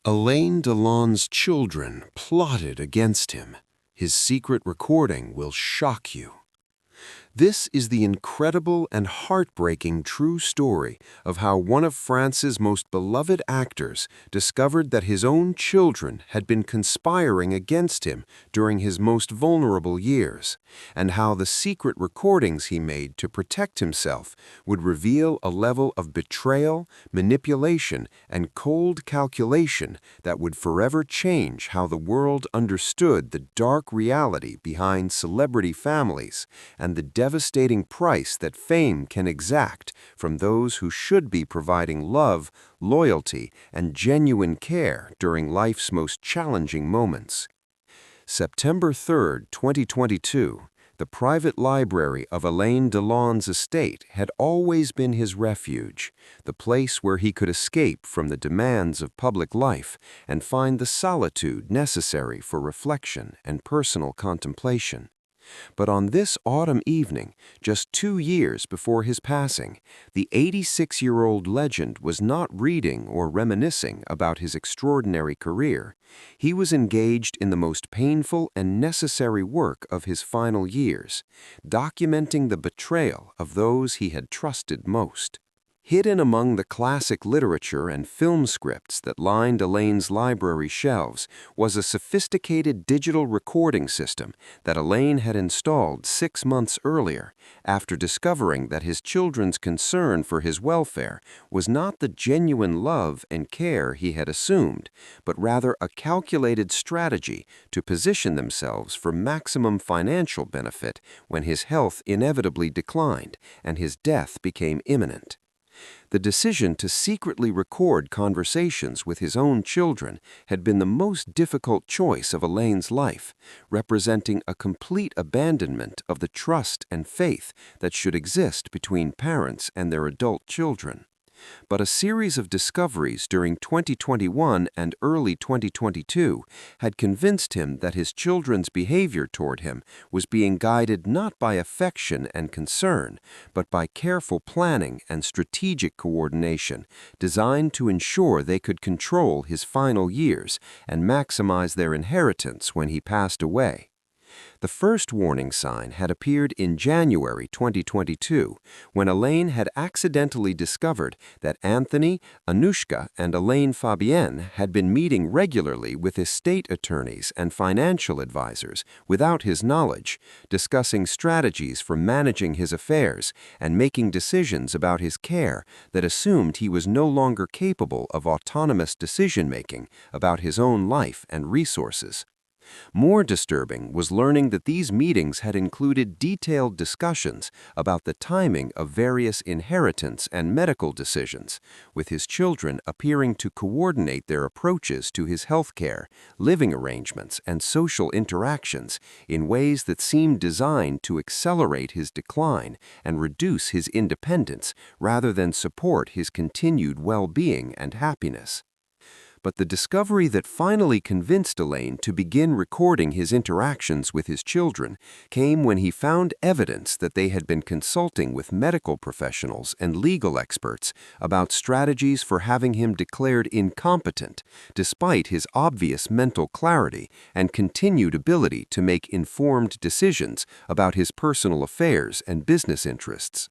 Alain Delon's children plotted against him. His secret recording will shock you. This is the incredible and heartbreaking true story of how one of France's most beloved actors discovered that his own children had been conspiring against him during his most vulnerable years, and how the secret recordings he made to protect himself would reveal a level of betrayal, manipulation, and cold calculation that would forever change how the world understood the dark reality behind celebrity families and the devastating price that fame can exact from those who should be providing love, loyalty, and genuine care during life's most challenging moments. September 3, 2022, the private library of Alain Delon's estate had always been his refuge, the place where he could escape from the demands of public life and find the solitude necessary for reflection and personal contemplation. But on this autumn evening, just 2 years before his passing, the 86-year-old legend was not reading or reminiscing about his extraordinary career. He was engaged in the most painful and necessary work of his final years, documenting the betrayal of those he had trusted most. Hidden among the classic literature and film scripts that lined Alain's library shelves was a sophisticated digital recording system that Alain had installed 6 months earlier, after discovering that his children's concern for his welfare was not the genuine love and care he had assumed, but rather a calculated strategy to position themselves for maximum financial benefit when his health inevitably declined and his death became imminent. The decision to secretly record conversations with his own children had been the most difficult choice of Alain's life, representing a complete abandonment of the trust and faith that should exist between parents and their adult children. But a series of discoveries during 2021 and early 2022 had convinced him that his children's behavior toward him was being guided not by affection and concern, but by careful planning and strategic coordination designed to ensure they could control his final years and maximize their inheritance when he passed away. The first warning sign had appeared in January 2022, when Alain had accidentally discovered that Anthony, Anushka, and Elaine Fabienne had been meeting regularly with estate attorneys and financial advisors without his knowledge, discussing strategies for managing his affairs and making decisions about his care that assumed he was no longer capable of autonomous decision-making about his own life and resources. More disturbing was learning that these meetings had included detailed discussions about the timing of various inheritance and medical decisions, with his children appearing to coordinate their approaches to his health care, living arrangements, and social interactions in ways that seemed designed to accelerate his decline and reduce his independence rather than support his continued well-being and happiness. But the discovery that finally convinced Alain to begin recording his interactions with his children came when he found evidence that they had been consulting with medical professionals and legal experts about strategies for having him declared incompetent, despite his obvious mental clarity and continued ability to make informed decisions about his personal affairs and business interests.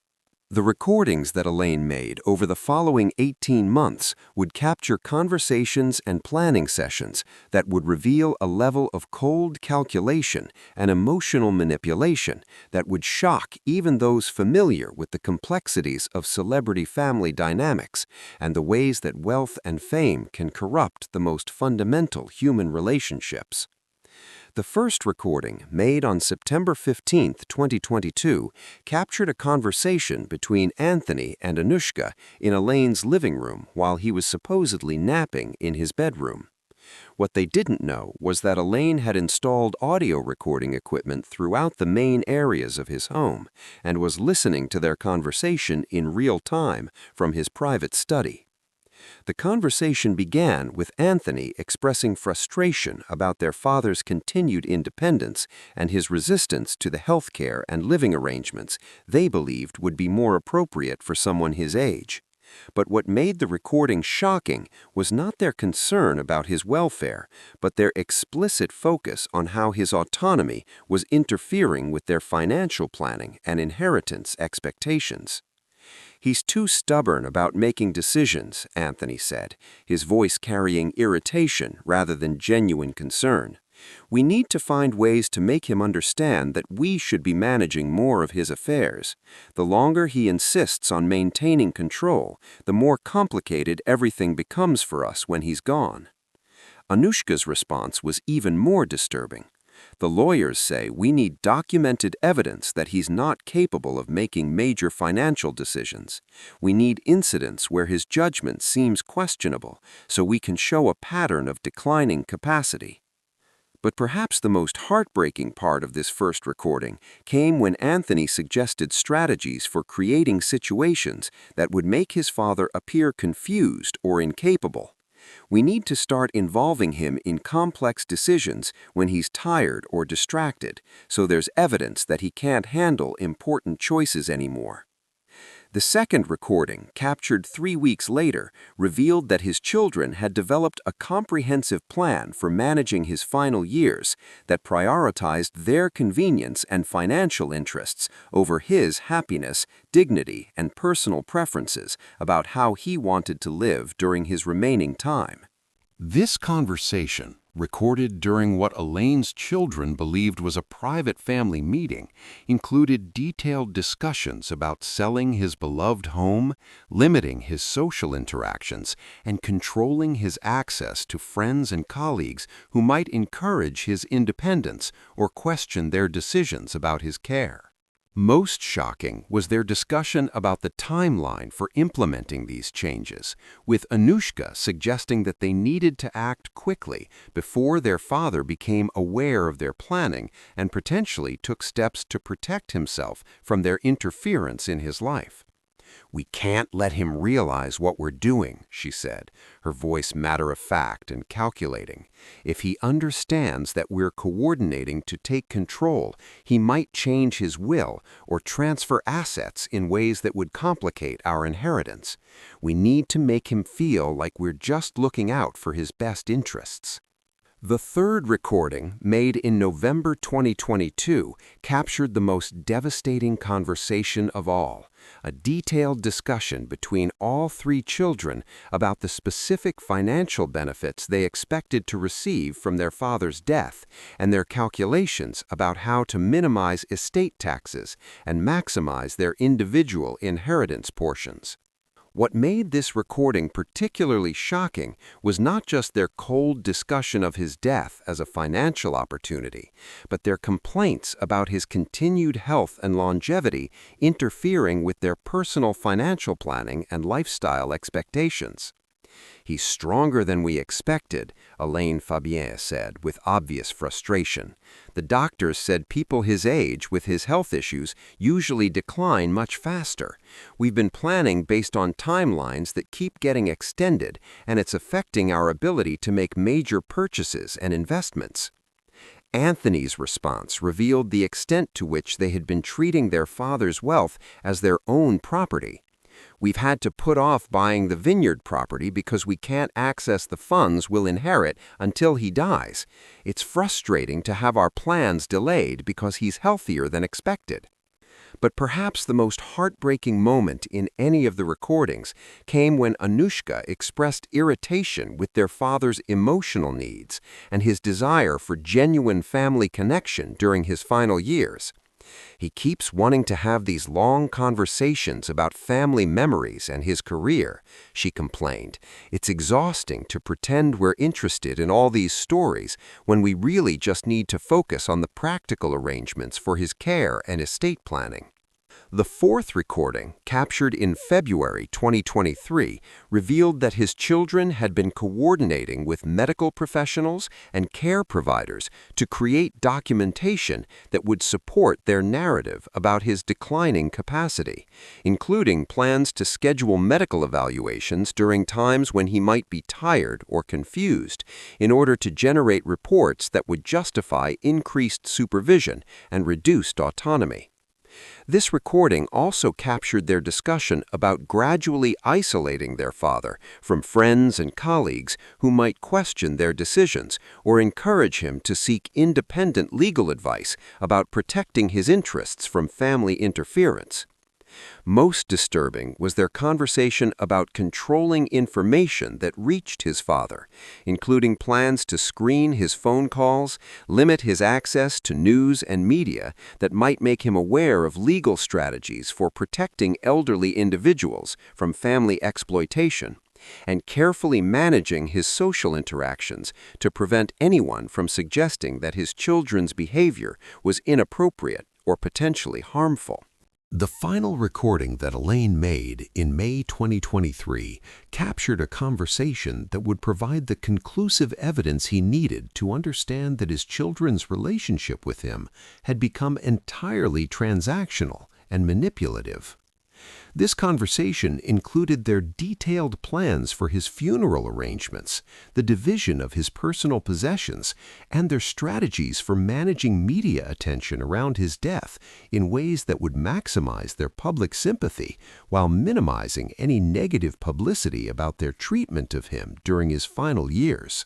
The recordings that Alain made over the following 18 months would capture conversations and planning sessions that would reveal a level of cold calculation and emotional manipulation that would shock even those familiar with the complexities of celebrity family dynamics and the ways that wealth and fame can corrupt the most fundamental human relationships. The first recording, made on September 15, 2022, captured a conversation between Anthony and Anushka in Alain's living room while he was supposedly napping in his bedroom. What they didn't know was that Alain had installed audio recording equipment throughout the main areas of his home and was listening to their conversation in real time from his private study. The conversation began with Anthony expressing frustration about their father's continued independence and his resistance to the health care and living arrangements they believed would be more appropriate for someone his age. But what made the recording shocking was not their concern about his welfare, but their explicit focus on how his autonomy was interfering with their financial planning and inheritance expectations. "He's too stubborn about making decisions," Anthony said, his voice carrying irritation rather than genuine concern. "We need to find ways to make him understand that we should be managing more of his affairs. The longer he insists on maintaining control, the more complicated everything becomes for us when he's gone." Anushka's response was even more disturbing. "The lawyers say we need documented evidence that he's not capable of making major financial decisions. We need incidents where his judgment seems questionable, so we can show a pattern of declining capacity." But perhaps the most heartbreaking part of this first recording came when Anthony suggested strategies for creating situations that would make his father appear confused or incapable. "We need to start involving him in complex decisions when he's tired or distracted, so there's evidence that he can't handle important choices anymore." The second recording, captured 3 weeks later, revealed that his children had developed a comprehensive plan for managing his final years that prioritized their convenience and financial interests over his happiness, dignity, and personal preferences about how he wanted to live during his remaining time. This conversation, recorded during what Elaine's children believed was a private family meeting, included detailed discussions about selling his beloved home, limiting his social interactions, and controlling his access to friends and colleagues who might encourage his independence or question their decisions about his care. Most shocking was their discussion about the timeline for implementing these changes, with Anushka suggesting that they needed to act quickly before their father became aware of their planning and potentially took steps to protect himself from their interference in his life. "We can't let him realize what we're doing," she said, her voice matter-of-fact and calculating. "If he understands that we're coordinating to take control, he might change his will or transfer assets in ways that would complicate our inheritance. We need to make him feel like we're just looking out for his best interests." The third recording, made in November 2022, captured the most devastating conversation of all, a detailed discussion between all 3 children about the specific financial benefits they expected to receive from their father's death and their calculations about how to minimize estate taxes and maximize their individual inheritance portions. What made this recording particularly shocking was not just their cold discussion of his death as a financial opportunity, but their complaints about his continued health and longevity interfering with their personal financial planning and lifestyle expectations. "He's stronger than we expected," Alain Fabien said with obvious frustration. "The doctors said people his age with his health issues usually decline much faster. We've been planning based on timelines that keep getting extended, and it's affecting our ability to make major purchases and investments." Anthony's response revealed the extent to which they had been treating their father's wealth as their own property. "We've had to put off buying the vineyard property because we can't access the funds we'll inherit until he dies. It's frustrating to have our plans delayed because he's healthier than expected." But perhaps the most heartbreaking moment in any of the recordings came when Anushka expressed irritation with their father's emotional needs and his desire for genuine family connection during his final years. "He keeps wanting to have these long conversations about family memories and his career," she complained. "It's exhausting to pretend we're interested in all these stories when we really just need to focus on the practical arrangements for his care and estate planning." The fourth recording, captured in February 2023, revealed that his children had been coordinating with medical professionals and care providers to create documentation that would support their narrative about his declining capacity, including plans to schedule medical evaluations during times when he might be tired or confused, in order to generate reports that would justify increased supervision and reduced autonomy. This recording also captured their discussion about gradually isolating their father from friends and colleagues who might question their decisions or encourage him to seek independent legal advice about protecting his interests from family interference. Most disturbing was their conversation about controlling information that reached his father, including plans to screen his phone calls, limit his access to news and media that might make him aware of legal strategies for protecting elderly individuals from family exploitation, and carefully managing his social interactions to prevent anyone from suggesting that his children's behavior was inappropriate or potentially harmful. The final recording that Alain made in May 2023 captured a conversation that would provide the conclusive evidence he needed to understand that his children's relationship with him had become entirely transactional and manipulative. This conversation included their detailed plans for his funeral arrangements, the division of his personal possessions, and their strategies for managing media attention around his death in ways that would maximize their public sympathy while minimizing any negative publicity about their treatment of him during his final years.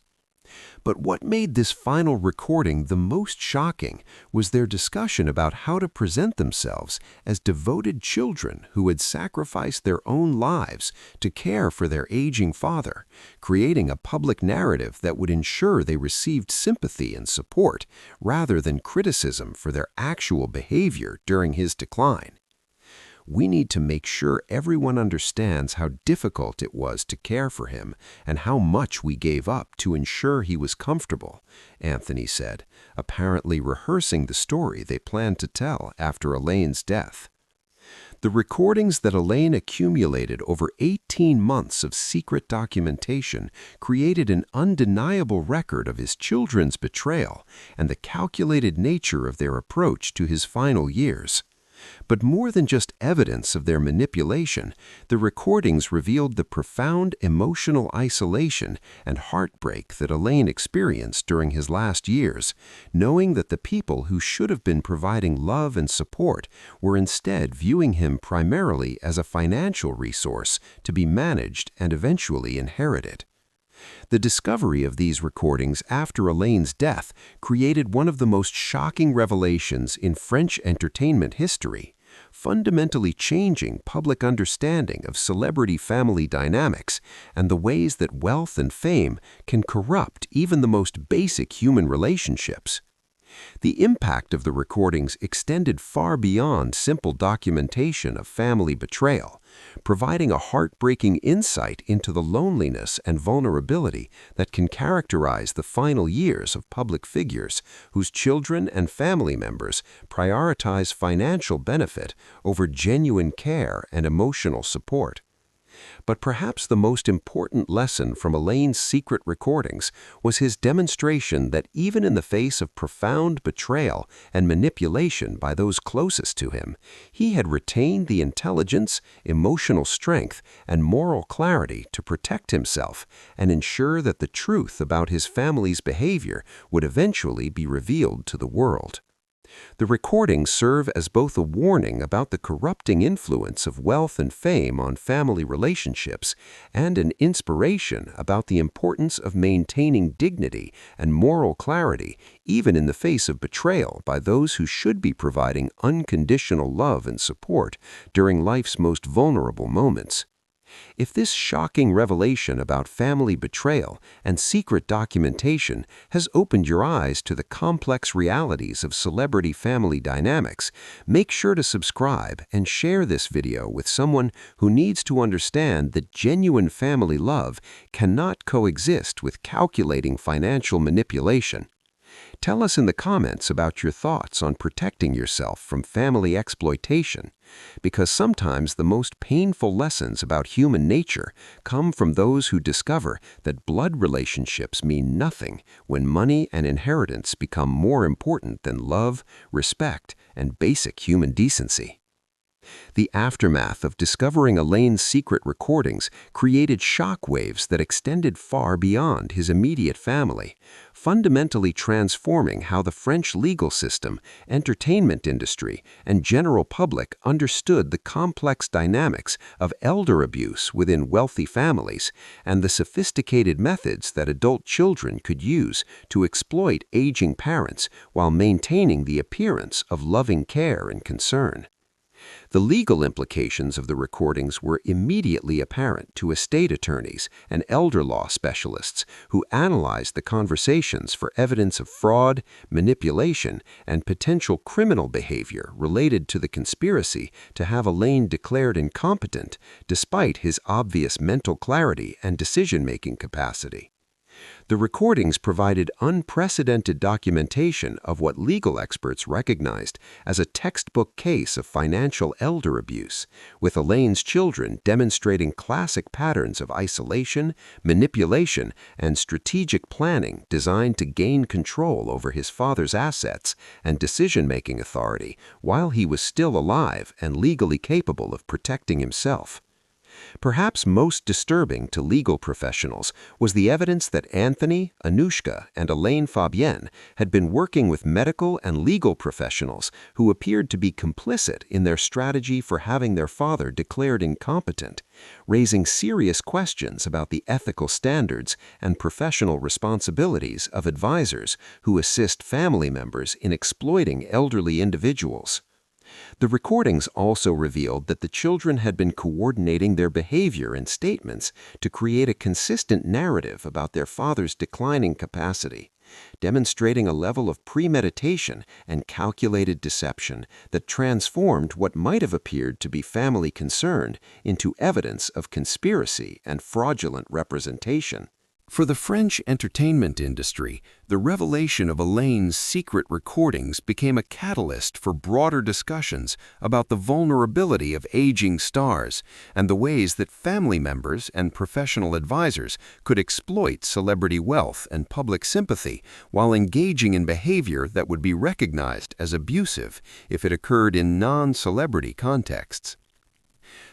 But what made this final recording the most shocking was their discussion about how to present themselves as devoted children who had sacrificed their own lives to care for their aging father, creating a public narrative that would ensure they received sympathy and support rather than criticism for their actual behavior during his decline. We need to make sure everyone understands how difficult it was to care for him and how much we gave up to ensure he was comfortable, Anthony said, apparently rehearsing the story they planned to tell after Alain's death. The recordings that Alain accumulated over 18 months of secret documentation created an undeniable record of his children's betrayal and the calculated nature of their approach to his final years. But more than just evidence of their manipulation, the recordings revealed the profound emotional isolation and heartbreak that Alain experienced during his last years, knowing that the people who should have been providing love and support were instead viewing him primarily as a financial resource to be managed and eventually inherited. The discovery of these recordings after Alain's death created one of the most shocking revelations in French entertainment history, fundamentally changing public understanding of celebrity family dynamics and the ways that wealth and fame can corrupt even the most basic human relationships. The impact of the recordings extended far beyond simple documentation of family betrayal, providing a heartbreaking insight into the loneliness and vulnerability that can characterize the final years of public figures whose children and family members prioritize financial benefit over genuine care and emotional support. But perhaps the most important lesson from Alain's secret recordings was his demonstration that even in the face of profound betrayal and manipulation by those closest to him, he had retained the intelligence, emotional strength, and moral clarity to protect himself and ensure that the truth about his family's behavior would eventually be revealed to the world. The recordings serve as both a warning about the corrupting influence of wealth and fame on family relationships and an inspiration about the importance of maintaining dignity and moral clarity even in the face of betrayal by those who should be providing unconditional love and support during life's most vulnerable moments. If this shocking revelation about family betrayal and secret documentation has opened your eyes to the complex realities of celebrity family dynamics, make sure to subscribe and share this video with someone who needs to understand that genuine family love cannot coexist with calculating financial manipulation. Tell us in the comments about your thoughts on protecting yourself from family exploitation, because sometimes the most painful lessons about human nature come from those who discover that blood relationships mean nothing when money and inheritance become more important than love, respect, and basic human decency. The aftermath of discovering Alain's secret recordings created shockwaves that extended far beyond his immediate family, fundamentally transforming how the French legal system, entertainment industry, and general public understood the complex dynamics of elder abuse within wealthy families and the sophisticated methods that adult children could use to exploit aging parents while maintaining the appearance of loving care and concern. The legal implications of the recordings were immediately apparent to estate attorneys and elder law specialists who analyzed the conversations for evidence of fraud, manipulation, and potential criminal behavior related to the conspiracy to have Alain declared incompetent despite his obvious mental clarity and decision-making capacity. The recordings provided unprecedented documentation of what legal experts recognized as a textbook case of financial elder abuse, with Alain's children demonstrating classic patterns of isolation, manipulation, and strategic planning designed to gain control over his father's assets and decision-making authority while he was still alive and legally capable of protecting himself. Perhaps most disturbing to legal professionals was the evidence that Anthony, Anushka, and Alain Fabienne had been working with medical and legal professionals who appeared to be complicit in their strategy for having their father declared incompetent, raising serious questions about the ethical standards and professional responsibilities of advisors who assist family members in exploiting elderly individuals. The recordings also revealed that the children had been coordinating their behavior and statements to create a consistent narrative about their father's declining capacity, demonstrating a level of premeditation and calculated deception that transformed what might have appeared to be family concern into evidence of conspiracy and fraudulent representation. For the French entertainment industry, the revelation of Alain's secret recordings became a catalyst for broader discussions about the vulnerability of aging stars and the ways that family members and professional advisors could exploit celebrity wealth and public sympathy while engaging in behavior that would be recognized as abusive if it occurred in non-celebrity contexts.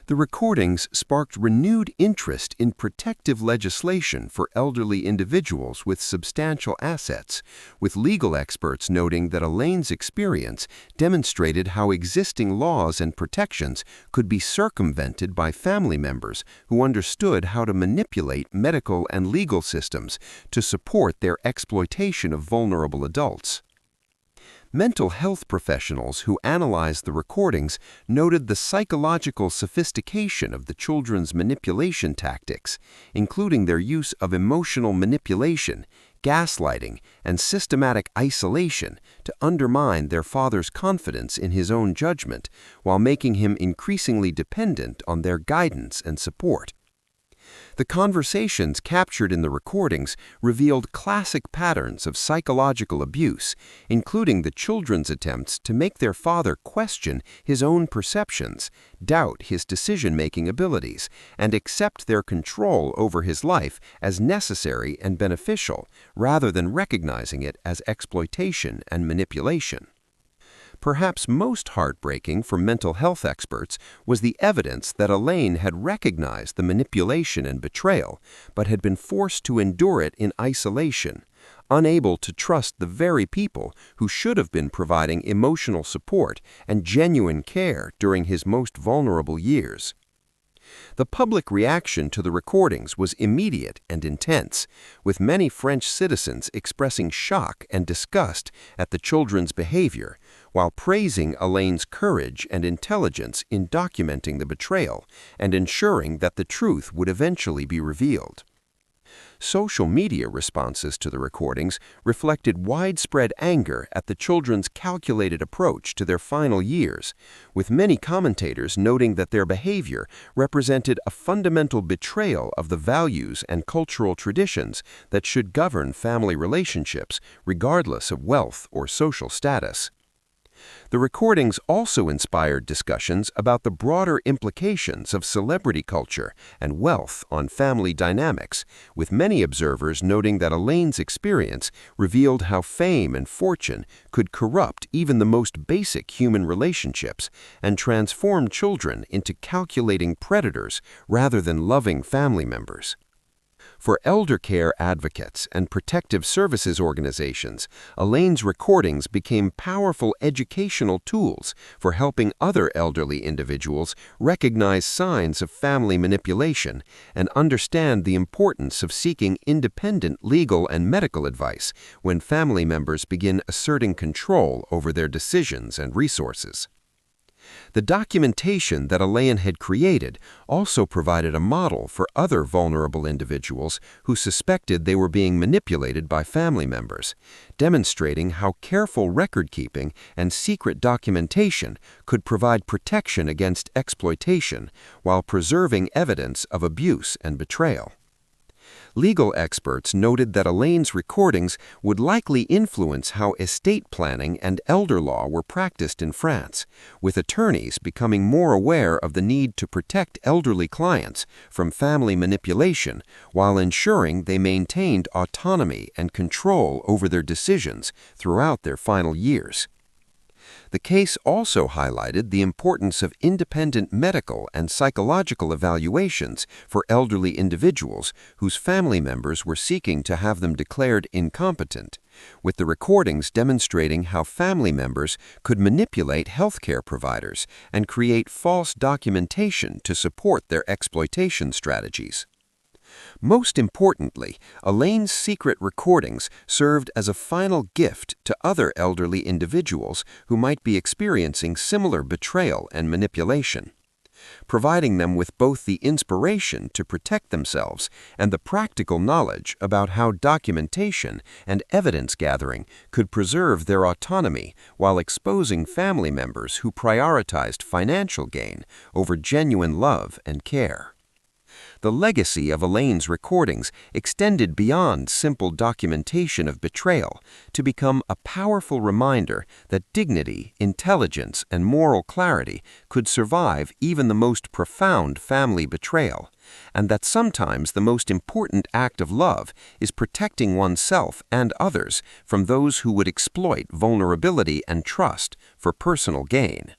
The recordings sparked renewed interest in protective legislation for elderly individuals with substantial assets, with legal experts noting that Alain's experience demonstrated how existing laws and protections could be circumvented by family members who understood how to manipulate medical and legal systems to support their exploitation of vulnerable adults. Mental health professionals who analyzed the recordings noted the psychological sophistication of the children's manipulation tactics, including their use of emotional manipulation, gaslighting, and systematic isolation to undermine their father's confidence in his own judgment, while making him increasingly dependent on their guidance and support. The conversations captured in the recordings revealed classic patterns of psychological abuse, including the children's attempts to make their father question his own perceptions, doubt his decision-making abilities, and accept their control over his life as necessary and beneficial, rather than recognizing it as exploitation and manipulation. Perhaps most heartbreaking for mental health experts was the evidence that Alain had recognized the manipulation and betrayal, but had been forced to endure it in isolation, unable to trust the very people who should have been providing emotional support and genuine care during his most vulnerable years. The public reaction to the recordings was immediate and intense, with many French citizens expressing shock and disgust at the children's behavior, while praising Alain's courage and intelligence in documenting the betrayal and ensuring that the truth would eventually be revealed. Social media responses to the recordings reflected widespread anger at the children's calculated approach to their final years, with many commentators noting that their behavior represented a fundamental betrayal of the values and cultural traditions that should govern family relationships, regardless of wealth or social status. The recordings also inspired discussions about the broader implications of celebrity culture and wealth on family dynamics, with many observers noting that Elaine's experience revealed how fame and fortune could corrupt even the most basic human relationships and transform children into calculating predators rather than loving family members. For elder care advocates and protective services organizations, Elaine's recordings became powerful educational tools for helping other elderly individuals recognize signs of family manipulation and understand the importance of seeking independent legal and medical advice when family members begin asserting control over their decisions and resources. The documentation that Alain had created also provided a model for other vulnerable individuals who suspected they were being manipulated by family members, demonstrating how careful record-keeping and secret documentation could provide protection against exploitation while preserving evidence of abuse and betrayal. Legal experts noted that Elaine's recordings would likely influence how estate planning and elder law were practiced in France, with attorneys becoming more aware of the need to protect elderly clients from family manipulation while ensuring they maintained autonomy and control over their decisions throughout their final years. The case also highlighted the importance of independent medical and psychological evaluations for elderly individuals whose family members were seeking to have them declared incompetent, with the recordings demonstrating how family members could manipulate healthcare providers and create false documentation to support their exploitation strategies. Most importantly, Elaine's secret recordings served as a final gift to other elderly individuals who might be experiencing similar betrayal and manipulation, providing them with both the inspiration to protect themselves and the practical knowledge about how documentation and evidence gathering could preserve their autonomy while exposing family members who prioritized financial gain over genuine love and care. The legacy of Elaine's recordings extended beyond simple documentation of betrayal to become a powerful reminder that dignity, intelligence, and moral clarity could survive even the most profound family betrayal, and that sometimes the most important act of love is protecting oneself and others from those who would exploit vulnerability and trust for personal gain.